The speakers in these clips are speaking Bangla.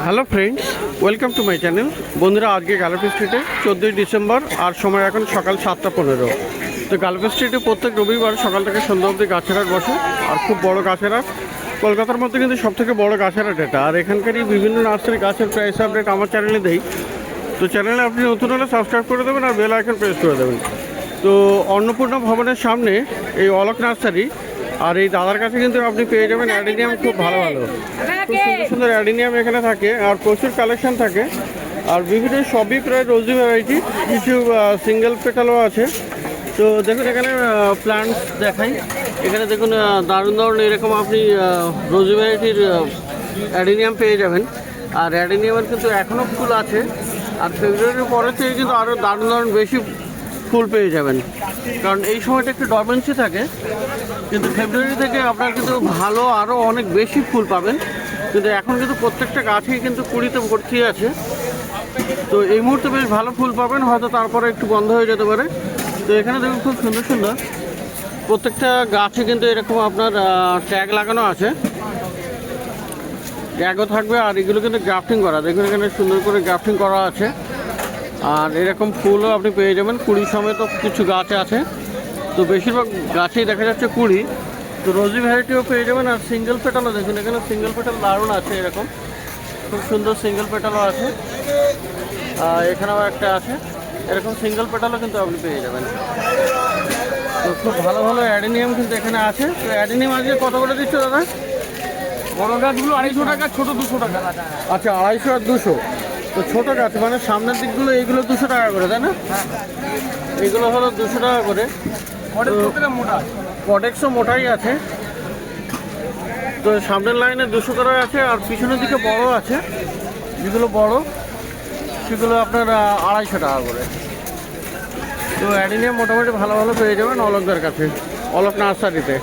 Hello friends, welcome to my channel. বন্ধুরা, আজকে গালাপি স্ট্রিটে 14ই ডিসেম্বর আর সময় এখন সকাল 7:15। তো গালাপি স্ট্রিটে প্রত্যেক রবিবার সকাল থেকে সন্ধ্যা অবধি গাছের হাট বসে, আর খুব বড় গাছের হাট। কলকাতার মধ্যে কিন্তু সবথেকে বড় গাছের হাট এটা। আর এখানকারই বিভিন্ন নার্সারি গাছের প্রাইস আপডেট আমার চ্যানেলে দেই। তো চ্যানেলে আপনি নতুন হলে সাবস্ক্রাইব করে দেবেন আর বেল আইকন প্রেস করে দেবেন। তো অন্নপূর্ণা ভবনের সামনে এই অলোক নার্সারি, আর এই দাদার কাছে কিন্তু আপনি পেয়ে যাবেন অ্যাডিনিয়াম, খুব ভালো ভালো খুব সুন্দর সুন্দর অ্যাডিনিয়াম এখানে থাকে, আর প্রচুর কালেকশন থাকে। আর বিভিন্ন সবই প্রায় রোজি ভ্যারাইটি, কিছু সিঙ্গেল পেটালও আছে। তো দেখুন এখানে প্লান্টস দেখাই। এখানে দেখুন দারুণ দারুণ এরকম আপনি রোজি ভ্যারাইটির অ্যাডিনিয়াম পেয়ে যাবেন। আর অ্যাডিনিয়ামের কিন্তু এখনও ফুল আছে, আর ফেব্রুয়ারির পরের থেকে কিন্তু আরও দারুণ দারুণ বেশি ফুল পেয়ে যাবেন, কারণ এই সময়টা একটু ডরমেন্সি থাকে। কিন্তু ফেব্রুয়ারি থেকে আপনার কিন্তু ভালো আরও অনেক বেশি ফুল পাবেন। কিন্তু এখন কিন্তু প্রত্যেকটা গাছেই কিন্তু কুড়িতে ভর্তি আছে। তো এই মুহূর্তে বেশ ভালো ফুল পাবেন, হয়তো তারপরে একটু বন্ধ হয়ে যেতে পারে। তো এখানে দেখুন খুব সুন্দর সুন্দর প্রত্যেকটা গাছে কিন্তু এরকম আপনার ট্যাগ লাগানো আছে, ট্যাগও থাকবে। আর এগুলো কিন্তু গ্রাফটিং করা, দেখুন এখানে সুন্দর করে গ্রাফটিং করা আছে। আর এরকম ফুলও আপনি পেয়ে যাবেন, কুড়ি সমেত কিছু গাছ আছে। তো বেশিরভাগ গাছেই দেখা যাচ্ছে কুড়ি। তো রোজি ভ্যারাইটিও পেয়ে যাবেন। আর সিঙ্গেল পেটালও দেখুন, এখানে সিঙ্গেল পেটাল দারুণ আছে, এরকম খুব সুন্দর সিঙ্গেল পেটালও আছে। এখানেও একটা আছে, এরকম সিঙ্গেল পেটালও কিন্তু আপনি পেয়ে যাবেন। তো খুব ভালো ভালো অ্যাডিনিয়াম কিন্তু এখানে আছে। তো অ্যাডিনিয়াম আজকে কত করে দিচ্ছে দাদা? বড় গাছগুলো 250 টাকা, ছোট 200 টাকা। আচ্ছা, 250 আর 200। তো ছোটো গাছ মানে সামনের দিকগুলো এইগুলো 200 টাকা করে, তাই না? এইগুলো হলো 200 টাকা করে। কডেক্সও মোটাই আছে। তো সামনের লাইনে 200 করে আছে, আর পিছনের দিকে বড় আছে, যেগুলো বড় সেগুলো আপনার 250 টাকা করে। তো অ্যাডিনিয়াম মোটামুটি ভালো ভালো পেয়ে যাবেন অলোকদের কাছে, অলোক নার্সারিতে।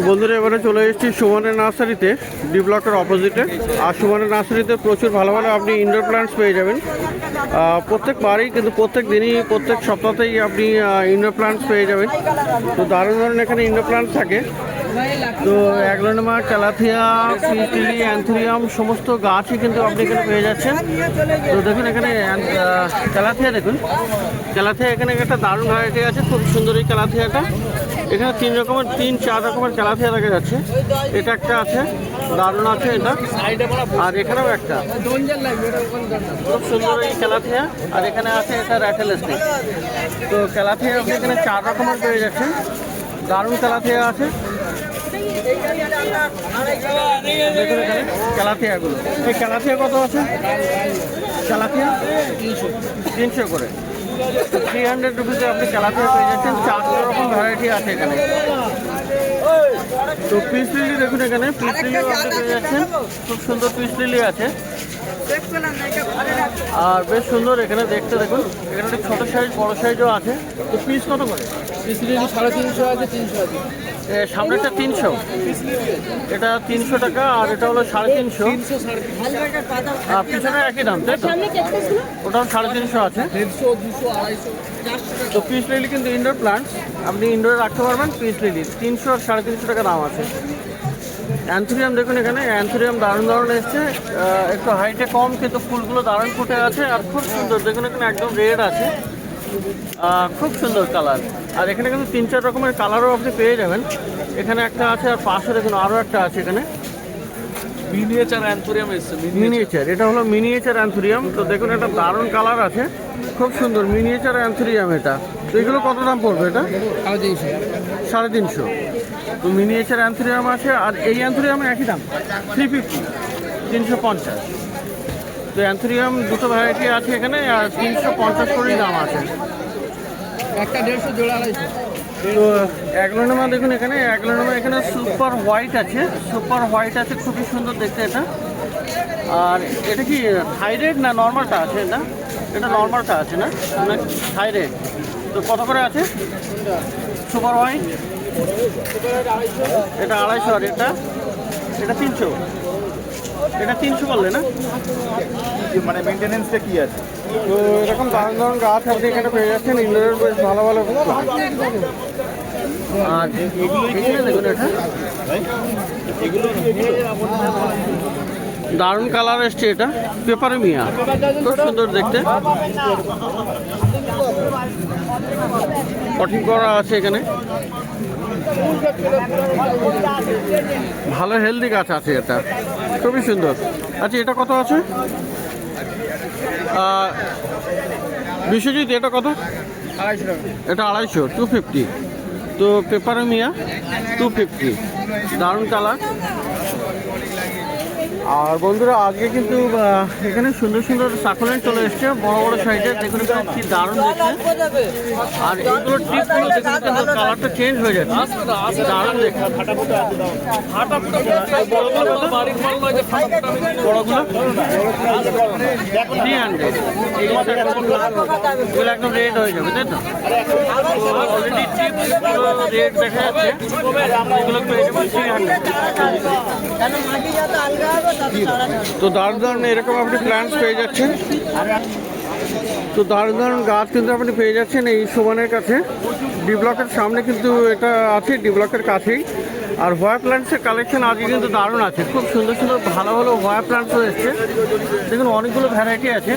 বন্ধুরা, এবারে চলে এসেছি সুমনের নার্সারিতে, ডি ব্লকের অপোজিটে। আর সুমনের নার্সারিতে প্রচুর ভালো ভালো আপনি ইনডোর প্ল্যান্টস পেয়ে যাবেন প্রত্যেকবারই, কিন্তু প্রত্যেক দিনই প্রত্যেক সপ্তাহতেই আপনি ইনডোর প্ল্যান্টস পেয়ে যাবেন। তো দারুণ দারুণ এখানে ইনডোর প্ল্যান্টস থাকে। তো aglaonema, calathea, peace lily, anthurium সমস্ত গাছই কিন্তু আপনি এখানে পেয়ে যাচ্ছেন। তো দেখুন এখানে ক্যালাথিয়া, দেখুন ক্যালাথিয়া এখানে একটা দারুণ ভ্যারাইটি আছে, খুব সুন্দর এই ক্যালাথিয়াটা। এখানে 3-4 রকমের ক্যালাথিয়া দেখা যাচ্ছে। এটা একটা আছে, দারুণ আছে এটা। আর এখানেও একটা খুব সুন্দর এই ক্যালাথিয়া। আর এখানে আছে এটা র্যাটেল স্নেক। তো ক্যালাথিয়া আপনি এখানে 4 রকমের পেয়ে যাচ্ছেন, দারুণ ক্যালাথিয়া আছে। দেখুন এখানে ক্যালাথিয়াগুলো, এই ক্যালাথিয়া কত আছে? ক্যালাথিয়া 300 করে। 300 রুপিসে আপনি ক্যালাথিয়া পেয়ে যাচ্ছেন। 4 রকম ভ্যারাইটি আছে এখানে। তো পিস লিলি দেখুন, এখানে পিস লিলিও আপনি পেয়ে যাচ্ছেন, খুব সুন্দর পিস লিলি আছে। আর বেশ সুন্দর এখানে দেখতে, দেখুন এখানে একটা ছোটো সাইজ বড়ো সাইজও আছে। তো পিস কত করে? পিস লিলি 350 আছে, 300 আছে। সামনেটা 300, এটা 300 টাকা, আর এটা হলো 350। আর পিছনে একই দাম, তাই তো? ওটাও 350 আছে। 150, 200, 250। তো পিস লিলি কিন্তু ইনডোর প্লান্ট, আপনি ইনডোরে রাখতে পারবেন। পিস লিলি 300 আর 350 টাকা দাম আছে। অ্যান্থুরিয়াম দেখুন, এখানে অ্যান্থুরিয়াম দারুণ দারুণ এসছে, একটু হাইটে কম, কিন্তু ফুলগুলো দারুণ ফুটে আছে আর খুব সুন্দর। দেখুন এখানে একদম রেড আছে, খুব সুন্দর কালার। আর এখানে কিন্তু 3-4 রকমের কালারও আপনি পেয়ে যাবেন। এখানে একটা আছে, আর পাশে দেখুন আরও একটা আছে। এখানে মিনিয়েচার অ্যান্থুরিয়াম এসছে, মিনিয়েচার, এটা হলো মিনিয়েচার অ্যান্থুরিয়াম। তো দেখুন একটা দারুণ কালার আছে, খুব সুন্দর মিনিয়েচার অ্যান্থুরিয়াম এটা। তো এগুলো কত দাম পড়বে? এটা 350। তো মিনিয়েচার অ্যান্থুরিয়াম আছে, আর এই অ্যান্থুরিয়ামের একই দাম 350, 350। তো অ্যান্থুরিয়াম দুটো ভ্যারাইটি আছে এখানে, আর 350 করেই দাম আছে। একটা 150, জোড়া 250। তো অ্যাগ্লোনিমা দেখুন, এখানে অ্যাগ্লোনিমা এখানে সুপার হোয়াইট আছে, সুপার হোয়াইট আছে, খুবই সুন্দর দেখতে এটা। আর এটা কি থাইরেড না নর্মালটা আছে? এটা এটা নর্মালটা আছে না থাইরেড? তো কত করে আছে সুপার হোয়াইট? এটা 250। আর এটা 300। এটা 300 বললে না? মানে মেনটেনেন্সটা কি আছে? তো এরকম দারুণ দারুণ গাছ আপনি এখানে পেয়ে যাচ্ছেন, ইনডোরের বেশ ভালো ভালো। আর এখানে দেখুন এটা দারুণ কালার এসছে, এটা পেপারে মিয়া, খুব সুন্দর দেখতে, কঠিন করা আছে এখানে, ভালো হেলদি গাছ আছে, এটা খুবই সুন্দর। আচ্ছা এটা কত আছে বিশ্বজিৎ, এটা কত? 250 টাকা। এটা 250, 250। তো পেপারে মিয়া 250, দারুণ কালার। আর বন্ধুরা আজকে কিন্তু এখানে সুন্দর সুন্দর সাকুলেন্ট চলে এসছে, বড় বড় সাইজের, দেখুন এখানে কি দারুণ দেখতে। আর এইগুলো টিপগুলো দেখুন কিন্তু কালারটা চেঞ্জ হয়ে যাচ্ছে, দারুণ দেখতে। বড়গুলো কত? বড়গুলো 300, এগুলো একদম রেড হয়ে যাবে, তাই তো? অলরেডি টিপগুলো রেড দেখা যাচ্ছে, এগুলো পেয়ে যাবেন 300। তো দারুণ দারুণ এরকম আপনি প্ল্যান্টস পেয়ে যাচ্ছেন। তো দারুণ দারুণ গাছ কিন্তু আপনি পেয়ে যাচ্ছেন এই শোভানের কাছে, ডি ব্লকের সামনে কিন্তু এটা আছে, ডি ব্লকের কাছেই। আর হোয়া প্ল্যান্টসের কালেকশন আজকে কিন্তু দারুণ আছে, খুব সুন্দর সুন্দর ভালো ভালো হোয়া প্ল্যান্টসও এসছে। দেখুন অনেকগুলো ভ্যারাইটি আছে,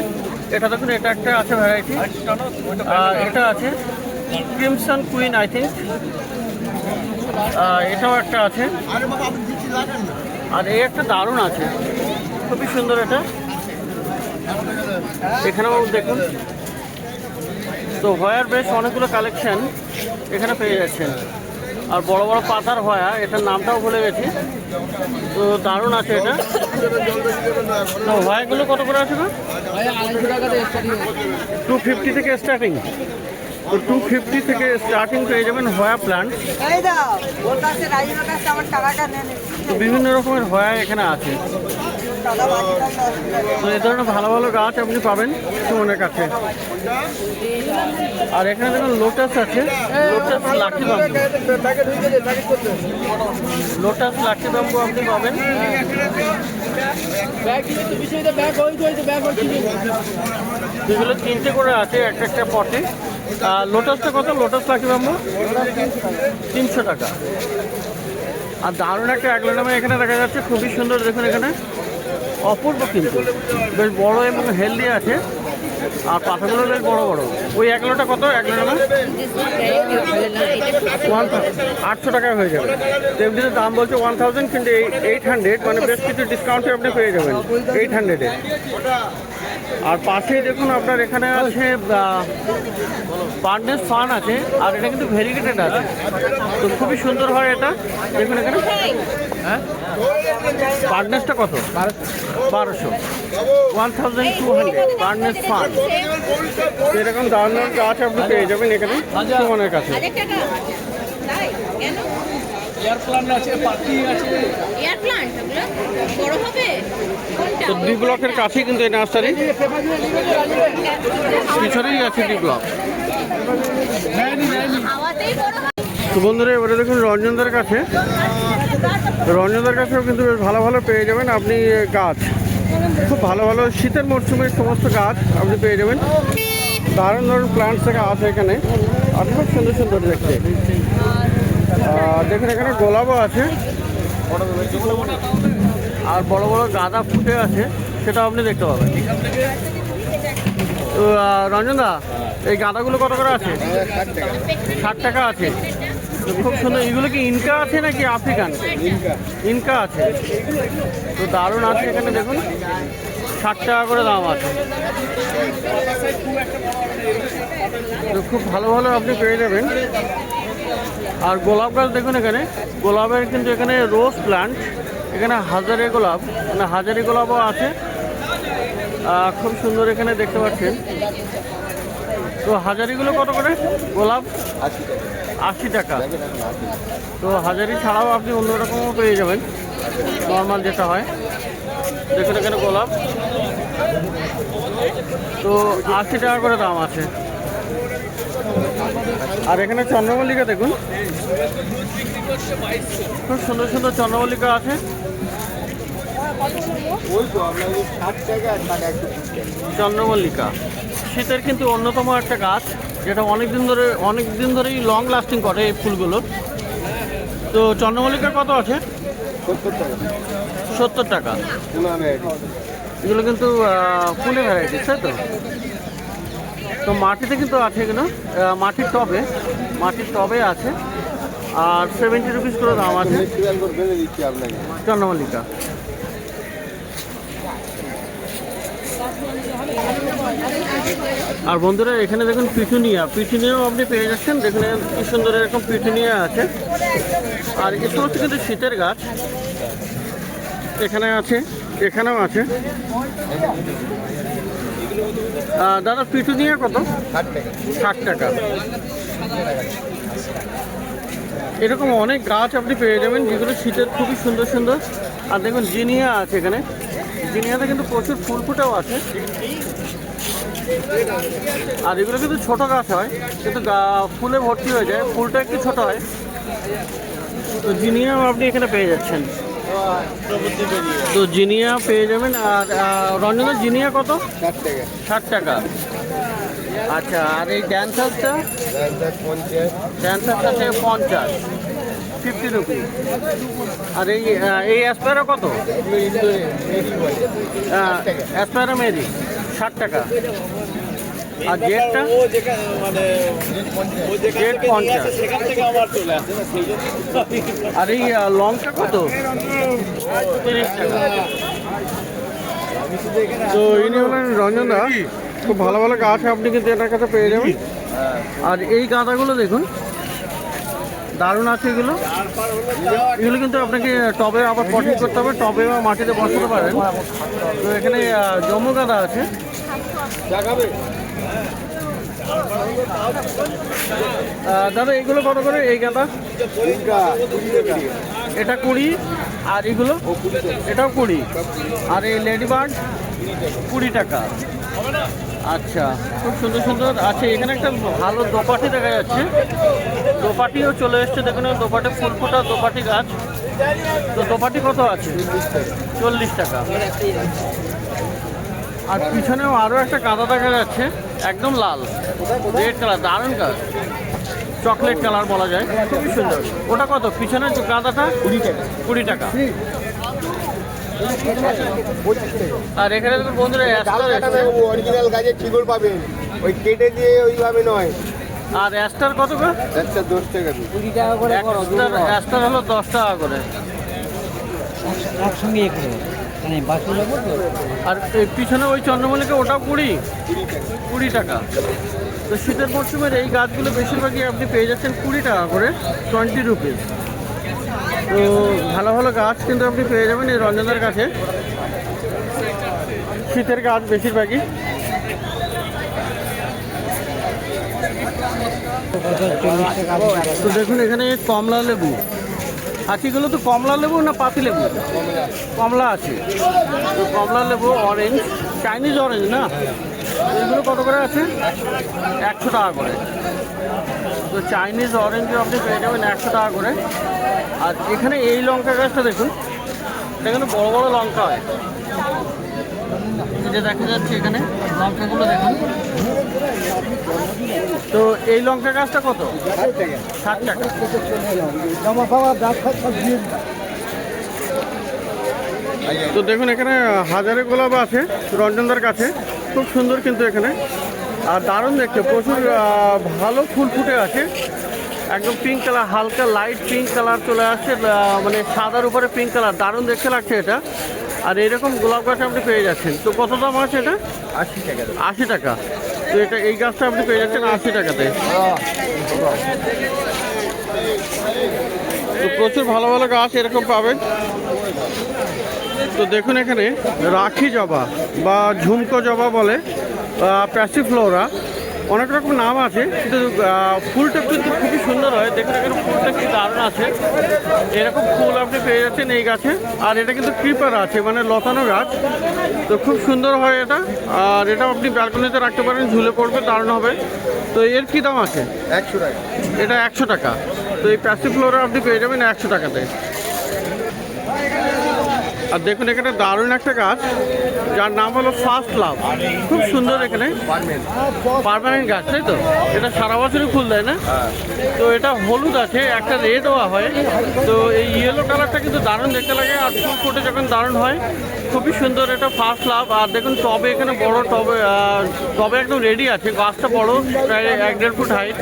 এটা দেখুন এটা একটা আছে ভ্যারাইটি, এটা আছে ক্রিমসন কুইন আই থিঙ্ক, এটাও একটা আছে। আর এই একটা দারুণ আছে, খুবই সুন্দর, এটা এখানেও দেখুন। তো হয়ার বেশ অনেকগুলো কালেকশন এখানে পেয়ে যাচ্ছেন। আর বড় বড় পাতার হয়া, এটার নামটাও ভুলে গেছি, তো দারুণ আছে এটা। তো হয়াগুলো কত করে আছে গো? 250 টাকা থেকে স্টার্টিং। 250 থেকে স্টার্টিং। তো 250 থেকে স্টার্টিং পেয়ে যাবেন হয়া প্ল্যান্ট। তো বিভিন্ন রকমের হয়া এখানে আছে। তো এই ধরনের ভালো ভালো গাছ আপনি পাবেন সুমনের কাছে। আর এখানে দেখুন লোটাস আছে, lotus lucky bamboo, lotus lucky bamboo আপনি পাবেন। এগুলো 3টে করে আছে একটা একটা পটে। লোটাসটা কত? লোটাস লাকি বাম্বু 300 টাকা। আর দারুণ একটা অ্যাগ্লোনামে এখানে দেখা যাচ্ছে, খুবই সুন্দর, দেখুন এখানে অপূর্ব, কিন্তু বেশ বড় এবং হেলদি আছে। আর পাতাগুলো বেশ বড় বড়। ওই অ্যাগ্লোটা কত? অ্যাগ্লোনামে 800 টাকায় হয়ে যাবে। তেমনিতে দাম বলছে 1000, কিন্তু 800, মানে বেশ কিছু ডিসকাউন্টে আপনি পেয়ে যাবেন 800-এ। আর পাশেই দেখুন আপনার এখানে আছে পার্টনেস ফান আছে, আর এটা কিন্তু ভেরিগেটেড আছে, তো খুবই সুন্দর হয় এটা। দেখুন এখানে হ্যাঁ পার্টনেসটা কত? 1200, 1200 পার্টনেস ফান। এরকম দারুণ দারুণ গাছ আপনি পেয়ে যাবেন এখানে সুমনের কাছে। এয়ার প্লান্ট আছে, পাতি আছে। এয়ার প্লান্ট বড় হবে কোনটা? তো ডি ব্লকের কাছেই কিন্তু এই নার্সারি, পিছনেই আছে ডি ব্লক। হাওয়াতেই বড় হয়। তো বন্ধুরা এবারে দেখুন রঞ্জনদার কাছে, রঞ্জনদার কাছেও কিন্তু বেশ ভালো ভালো পেয়ে যাবেন আপনি গাছ, খুব ভালো ভালো শীতের মরশুমের সমস্ত গাছ আপনি পেয়ে যাবেন। দারুণ দারুণ প্লান্টস থেকে আছে এখানে, আর খুব সুন্দর সুন্দর দেখতে। দেখুন এখানে গোলাপও আছে, আর বড় বড় গাঁদা ফুটে আছে, সেটাও আপনি দেখতে পাবেন। তো রঞ্জনদা এই গাঁদাগুলো কত করে আছে? 60 টাকা আছে। তো খুব সুন্দর। এগুলো কি ইনকা আছে নাকি আফ্রিকান? ইনকা আছে। তো দারুণ আছে এখানে, দেখুন 60 টাকা করে দাম আছে। তো খুব ভালো ভালো আপনি পেয়ে যাবেন। আর গোলাপ গাছ দেখুন এখানে, গোলাপের কিন্তু এখানে রোজ প্ল্যান্ট, এখানে হাজারি গোলাপ, মানে হাজারি গোলাপও আছে, খুব সুন্দর এখানে দেখতে পাচ্ছেন। তো হাজারিগুলো কত করে? গোলাপ 80 টাকা। তো হাজারি ছাড়াও আপনি অন্যরকমও পেয়ে যাবেন, নর্মাল যেটা হয়। দেখুন এখানে গোলাপ, তো 80 টাকা করে দাম আছে। আর এখানে চন্দ্রমল্লিকা দেখুন, খুব সুন্দর সুন্দর চন্দ্রমল্লিকা আছে। চন্দ্রমল্লিকা শীতের কিন্তু অন্যতম একটা গাছ, যেটা অনেক দিন ধরেই লং লাস্টিং করে এই ফুলগুলো। তো চন্দ্রমল্লিকা কত আছে? 70 টাকা। এগুলো কিন্তু ফুলে ভ্যারাইটি, তাই তো? তো মাটিতে কিন্তু আছে এগুলো, মাটির টবে আছে। আর 70 রুপিস করে দাম আছে চন্দ্রমল্লিকা। আর বন্ধুরা এখানে দেখুন পিটুনিয়াও আপনি পেয়ে যাচ্ছেন। দেখুন কি সুন্দর এরকম পিটুনিয়া আছে। আর এগুলো হচ্ছে কিন্তু শীতের গাছ, এখানেও আছে। দাদা পিটুনিয়া কত? 60 টাকা। এরকম অনেক গাছ আপনি পেয়ে যাবেন যেগুলো শীতের খুবই সুন্দর সুন্দর। আর দেখুন জিনিয়া আছে এখানে, জিনিয়াতে কিন্তু প্রচুর ফুল ফুটেও আছে। আর এগুলো কিন্তু ছোট গাছ হয়, কিন্তু ফুলে ভর্তি হয়ে যায়, ফুলটা একটু ছোট হয়। তো জিনিয়াও আপনি এখানে পেয়ে যাচ্ছেন। তো জিনিয়া পেয়ে যাবেন। আর রঞ্জনা জিনিয়া কত? 60 টাকা। আচ্ছা, আর এই ড্যান্সারটা? ড্যান্সারটা আছে 50, 50 রুপি। আর এই অ্যাসপায়রা কত? অ্যাসপায়রা মেরি 60 টাকা। আর জেটটা? জেট 50। আর এই লংটা কত? 30 টাকা। তো ইনি হলেন রঞ্জনদা। খুব ভালো ভালো গাছ আপনি কিন্তু এটার কাছে পেয়ে যাবেন। আর এই গাঁদাগুলো দেখুন, দারুণ আছে এগুলো কিন্তু আপনাকে টবে আবার পটিং করতে হবে, টবে বা মাটিতে বসাতে পারেন। তো এখানে জম্মু গাঁদা আছে। দাদা এগুলো কত করে এই গাঁদা? এটা 20। আর এগুলো? এটাও 20। আর এই লেডি বার্ড 20 টাকা। আচ্ছা, খুব সুন্দর সুন্দর আছে। এখানে একটা ভালো দোপাটি দেখা যাচ্ছে, দোপাটিও চলে এসছে। দেখুন দোপাটে ফুল ফোটা দোপাটি গাছ। তো দোপাটি কত আছে? 40 টাকা। আর পিছনেও আরও একটা গাঁদা দেখা যাচ্ছে, একদম লাল, রেড কালার, দারুণ গাছ, চকলেট কালার বলা যায়, খুবই সুন্দর। ওটা কত পিছনের গাঁদাটা? 20 টাকা। আর এখানে দেখুন বন্ধুরা অরিজিনাল গাছের শিকড় পাবেন, ওই কেটে দিয়ে ওইভাবে নয়। আর অ্যাস্টার কত করে? অ্যাস্টার 10 টাকা। 20 টাকা করে। অ্যাস্টার হলো 10 টাকা করে। একসঙ্গে মানে বাকি যাবো তো। আর এই পিছনে ওই চন্দ্রমল্লিকা ওটাও 20 টাকা। তো শীতের মরশুমের এই গাছগুলো বেশিরভাগই আপনি পেয়ে যাচ্ছেন 20 টাকা করে, 20 রুপিস। তো ভালো ভালো গাছ কিন্তু আপনি পেয়ে যাবেন এই রঞ্জনার কাছে, শীতের গাছ বেশিরভাগই। তো দেখুন এখানে কমলা লেবু আছে। এগুলো তো কমলা লেবু না পাতি লেবু? কমলা আছে। তো কমলা লেবু, অরেঞ্জ, চাইনিজ অরেঞ্জ না? এগুলো কত করে আছে? 100 টাকা করে। তো চাইনিজ অরেঞ্জও আপনি পেয়ে যাবেন 100 টাকা করে। আর এখানে এই লঙ্কা গাছটা দেখুন, এখানে বড় বড় লঙ্কা হয়, এটা দেখা যাচ্ছে এখানে লঙ্কাগুলো দেখুন। তো এই লঙ্কা গাছটা কত? 60 টাকা। তো দেখুন এখানে হাজারে গোলাপ আছে রঞ্জনদার কাছে, খুব সুন্দর কিন্তু এখানে। আর দারুণ দেখতে, প্রচুর ভালো ফুল ফুটে আছে, একদম পিঙ্ক কালার, হালকা লাইট পিঙ্ক কালার চলে আসছে, মানে সাদার উপরে পিঙ্ক কালার, দারুণ দেখতে লাগছে এটা। আর এরকম গোলাপ গাছ আপনি পেয়ে যাচ্ছেন। তো কত দাম আছে এটা? 80 টাকা। 80 টাকা। তো এটা এই গাছটা আপনি পেয়ে যাচ্ছেন 80 টাকাতে। তো প্রচুর ভালো ভালো গাছ এরকম পাবেন। তো দেখুন এখানে রাখি জবা বা ঝুমকো জবা বলে, প্যাসিফ্লোরা, অনেক রকম নাম আছে, কিন্তু ফুলটা কিন্তু খুবই সুন্দর হয়। দেখুন এখানে ফুলটা কি দারুণ আছে, এরকম ফুল আপনি পেয়ে যাচ্ছেন এই গাছে। আর এটা কিন্তু ক্রিপার আছে, মানে লতানো গাছ। তো খুব সুন্দর হয় এটা। আর এটা আপনি ব্যালকনিতে রাখতে পারেন, ঝুলে পড়বে, দারুণ হবে। তো এর কি দাম আছে? 100 টাকা। এটা 100 টাকা। তো এই প্যাসিফ্লোরা আপনি পেয়ে যাবেন 100 টাকাতে। আর দেখুন এখানে দারুণ একটা গাছ যার নাম হলো ফার্স্ট লাভ। খুব সুন্দর এখানে পার্মানেন্ট গাছ, তাই তো? এটা সারা বছরই ফুল দেয় না? তো এটা হলুদ আছে, একটা রেডও হয়। তো এই ইয়েলো কালারটা কিন্তু দারুণ দেখতে লাগে, আর ফুল ফুটে যখন দারুণ হয় খুবই সুন্দর। এটা ফার্স্ট লাভ। আর দেখুন টবে এখানে বড় টবে টবে একদম রেডি আছে। গাছটা বড়, প্রায় 1-1.5 ফুট হাইট।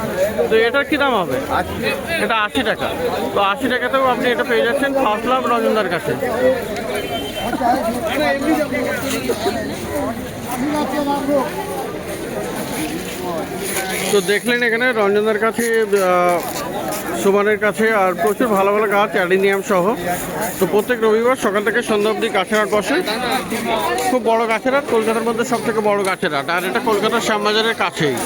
তো এটার কী দাম হবে? এটা 80 টাকা। তো 80 টাকাতেও আপনি এটা পেয়ে যাচ্ছেন ফার্স্ট লাভ রঞ্জনদার কাছে। তো দেখলেন এখানে রঞ্জনদার কাছে, সুমানের কাছে আর প্রচুর ভালো ভালো গাছ, অ্যাডিনিয়াম সহ। তো প্রত্যেক রবিবার সকাল থেকে সন্ধ্যা অবধি গাছের হাট বসে। খুব বড় গাছের হাট, কলকাতার মধ্যে সব থেকে বড় গাছের হাট। আর এটা কলকাতার শ্যামবাজারের কাছেই।